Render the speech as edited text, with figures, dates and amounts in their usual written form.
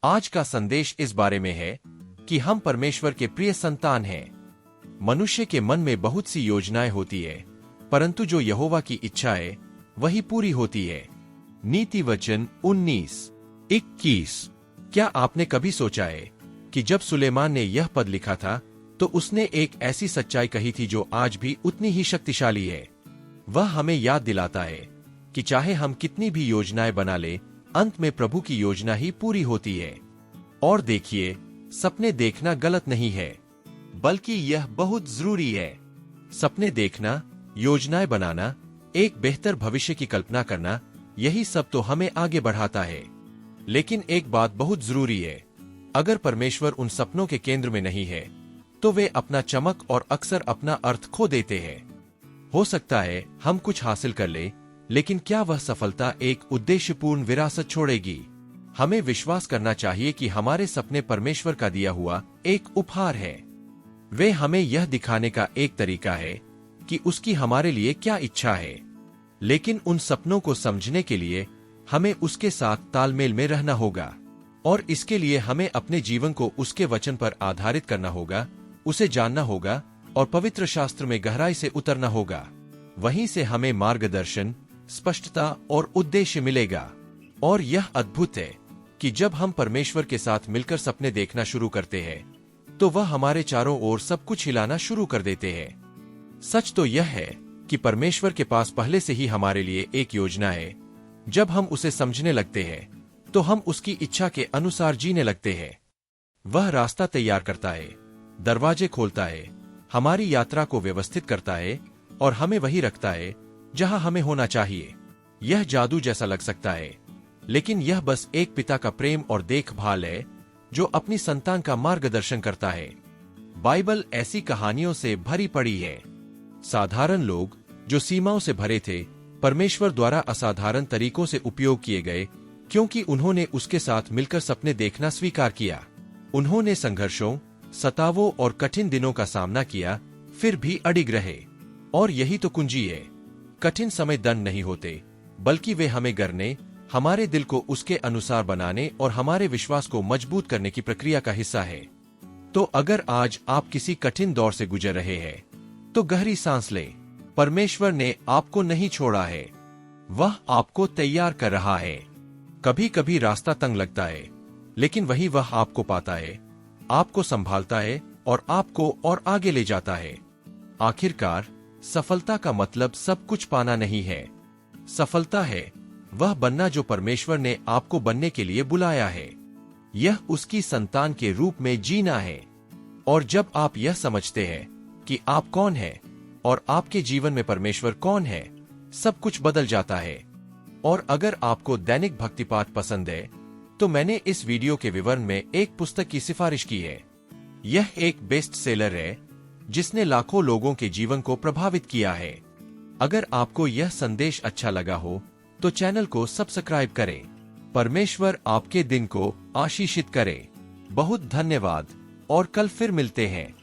आज का संदेश इस बारे में है कि हम परमेश्वर के प्रिय संतान हैं। मनुष्य के मन में बहुत सी योजनाएं होती है, परंतु जो यहोवा की इच्छा है वही पूरी होती है। नीति वचन 19:21। क्या आपने कभी सोचा है कि जब सुलेमान ने यह पद लिखा था तो उसने एक ऐसी सच्चाई कही थी जो आज भी उतनी ही शक्तिशाली है। वह हमें याद दिलाता है कि चाहे हम कितनी भी योजनाएं बना ले, अंत में प्रभु की योजना ही पूरी होती है। और देखिए, सपने देखना गलत नहीं है, बल्कि यह बहुत जरूरी है। सपने देखना, योजनाएं बनाना, एक बेहतर भविष्य की कल्पना करना, यही सब तो हमें आगे बढ़ाता है। लेकिन एक बात बहुत जरूरी है, अगर परमेश्वर उन सपनों के केंद्र में नहीं है तो वे अपना चमक और अक्सर अपना अर्थ खो देते हैं। हो सकता है हम कुछ हासिल कर ले, लेकिन क्या वह सफलता एक उद्देश्यपूर्ण विरासत छोड़ेगी? हमें विश्वास करना चाहिए कि हमारे सपने परमेश्वर का दिया हुआ एक उपहार है। वे हमें यह दिखाने का एक तरीका है कि उसकी हमारे लिए क्या इच्छा है। लेकिन उन सपनों को समझने के लिए हमें उसके साथ तालमेल में रहना होगा, और इसके लिए हमें अपने जीवन को उसके वचन पर आधारित करना होगा, उसे जानना होगा और पवित्र शास्त्र में गहराई से उतरना होगा। वहीं से हमें मार्गदर्शन, स्पष्टता और उद्देश्य मिलेगा। और यह अद्भुत है कि जब हम परमेश्वर के साथ मिलकर सपने देखना शुरू करते हैं तो वह हमारे चारों ओर सब कुछ हिलाना शुरू कर देते हैं। सच तो यह है कि परमेश्वर के पास पहले से ही हमारे लिए एक योजना है। जब हम उसे समझने लगते हैं तो हम उसकी इच्छा के अनुसार जीने लगते हैं। वह रास्ता तैयार करता है, दरवाजे खोलता है, हमारी यात्रा को व्यवस्थित करता है और हमें वही रखता है जहां हमें होना चाहिए। यह जादू जैसा लग सकता है, लेकिन यह बस एक पिता का प्रेम और देखभाल है जो अपनी संतान का मार्गदर्शन करता है। बाइबल ऐसी कहानियों से भरी पड़ी है। साधारण लोग जो सीमाओं से भरे थे, परमेश्वर द्वारा असाधारण तरीकों से उपयोग किए गए, क्योंकि उन्होंने उसके साथ मिलकर सपने देखना स्वीकार किया। उन्होंने संघर्षों, सतावों और कठिन दिनों का सामना किया, फिर भी अडिग रहे। और यही तो कुंजी है। कठिन समय दंड नहीं होते, बल्कि वे हमें गढ़ने, हमारे दिल को उसके अनुसार बनाने और हमारे विश्वास को मजबूत करने की प्रक्रिया का हिस्सा है। तो अगर आज आप किसी कठिन दौर से गुजर रहे हैं तो गहरी सांस लें। परमेश्वर ने आपको नहीं छोड़ा है, वह आपको तैयार कर रहा है। कभी कभी रास्ता तंग लगता है, लेकिन वही वह आपको पाता है, आपको संभालता है और आपको और आगे ले जाता है। आखिरकार सफलता का मतलब सब कुछ पाना नहीं है। सफलता है वह बनना जो परमेश्वर ने आपको बनने के लिए बुलाया है। यह उसकी संतान के रूप में जीना है। और जब आप यह समझते हैं कि आप कौन हैं और आपके जीवन में परमेश्वर कौन है, सब कुछ बदल जाता है। और अगर आपको दैनिक भक्तिपाठ पसंद है तो मैंने इस वीडियो के विवरण में एक पुस्तक की सिफारिश की है। यह एक बेस्ट सेलर है जिसने लाखों लोगों के जीवन को प्रभावित किया है। अगर आपको यह संदेश अच्छा लगा हो तो चैनल को सब्सक्राइब करें। परमेश्वर आपके दिन को आशीषित करे। बहुत धन्यवाद और कल फिर मिलते हैं।